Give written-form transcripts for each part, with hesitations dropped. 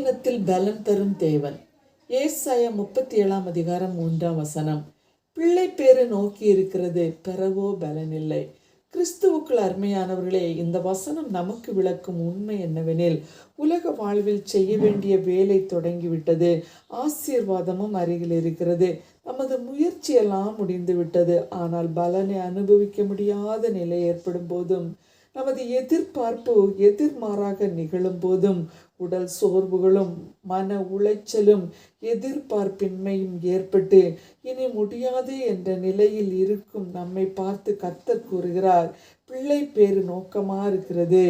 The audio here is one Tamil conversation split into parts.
பலவீனத்தில் பலன் தரும் தேவன். ஏசாயா 37:3 பிள்ளை பேறு நோக்கி இருக்கிறது, பெறவோ பலனில்லை. கிறிஸ்துவுக்குள் அருமையானவர்களே, இந்த வசனம் நமக்கு விளக்கும் உண்மை என்னவெனில், உலக வாழ்வில் செய்ய வேண்டிய வேலை தொடங்கிவிட்டது, ஆசீர்வாதமும் அருகில் இருக்கிறது, நமது முயற்சியெல்லாம் முடிந்து விட்டது. ஆனால் பலனை அனுபவிக்க முடியாத நிலை ஏற்படும் போதும், நமது எதிர்பார்ப்பு எதிர்மாறாக நிகழும் போதும், உடல் சோர்வுகளும் மன உளைச்சலும் எதிர்பார்ப்பின்மையும் ஏற்பட்டு இனி முடியாது என்ற நிலையில் இருக்கும் நம்மை பார்த்து கர்த்தர் கூறுகிறார், பிள்ளை பேறு நோக்கமா இருக்கிறது,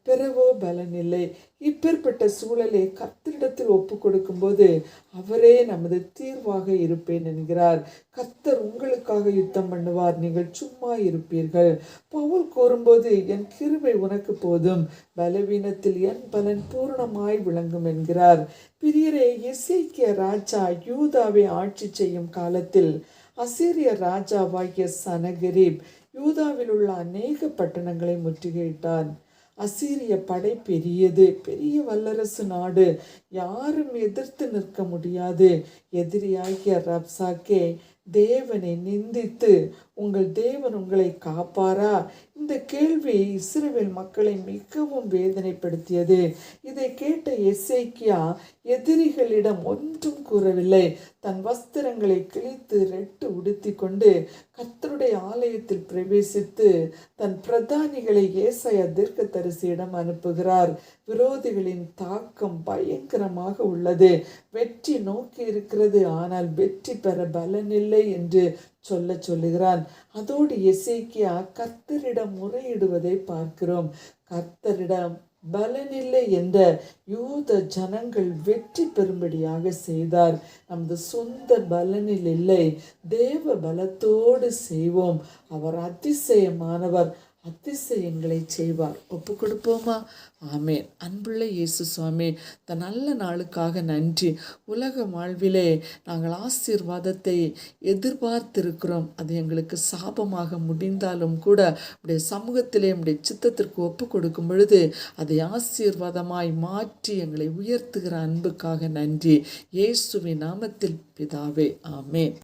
பெறவோ பலன் இல்லை. இப்பேற்பட்ட சூழலை கர்த்தரிடத்தில் ஒப்பு கொடுக்கும்போது அவரே நமது தீர்வாக இருப்பேன் என்கிறார். கர்த்தர் உங்களுக்காக யுத்தம் பண்ணுவார், நீங்கள் சும்மா இருப்பீர்கள். பவுல் கூறும்போது, என் கிருபை உனக்கு போதும், பலவீனத்தில் என் பலன் பூரணமாய் விளங்கும் என்கிறார். பிரியரே, எசேக்கியா ராஜா யூதாவை ஆட்சி செய்யும் காலத்தில் அசீரிய ராஜாவாகிய சனகெரிப் யூதாவில் உள்ள அநேக பட்டணங்களை முற்றுகையிட்டான். அசீரிய படை பெரிய வல்லரசு நாடு, யாரும் எதிர்த்து நிற்க முடியாது. எதிரியாகிய ரப்சாக்கே தேவனை நிந்தித்து, உங்கள் தேவன் உங்களை காப்பாரா? இந்த கேள்வி இஸ்ரவேல் மக்களை மிகவும் வேதனைப்படுத்தியது. இதை கேட்ட எசேக்கியா எதிரிகளிடம் ஒன்றும் கூறவில்லை. தன் வஸ்திரங்களை கிழித்து ரெட்டு உடுத்தி கொண்டு கர்த்தருடைய ஆலயத்தில் பிரவேசித்து தன் பிரதானிகளை ஏசாயா தீர்க்கதரிசியிடம் அனுப்புகிறார். விரோதிகளின் தாக்கம் பயங்கரமாக உள்ளது, வெற்றி நோக்கி இருக்கிறது, ஆனால் வெற்றி பெற பலனில்லை என்று சொல்லுகிறான். அதோடு எசேக்கியா கர்த்தரிடம் முறையிடுவதை பார்க்கிறோம். கர்த்தரிடம் பலனில்லை என்ற யூத ஜனங்கள் வெற்றி பெறும்படியாக செய்தார். நமது சொந்த பலனில் இல்லை, தேவ பலத்தோடு செய்வோம். அவர் அதிசயமானவர், அதிசயங்களை செய்வார். ஒப்பு கொடுப்போமா? ஆமேன். அன்புள்ள இயேசு சுவாமி, இந்த நல்ல நாளுக்காக நன்றி. உலக வாழ்விலே நாங்கள் ஆசீர்வாதத்தை எதிர்பார்த்திருக்கிறோம். அது எங்களுக்கு சாபமாக முடிந்தாலும் கூட உடைய சமூகத்திலே உடைய சித்தத்திற்கு ஒப்பு கொடுக்கும் பொழுது அதை ஆசீர்வாதமாய் மாற்றி எங்களை உயர்த்துகிற அன்புக்காக நன்றி. இயேசுவின் நாமத்தில் பிதாவே, ஆமேன்.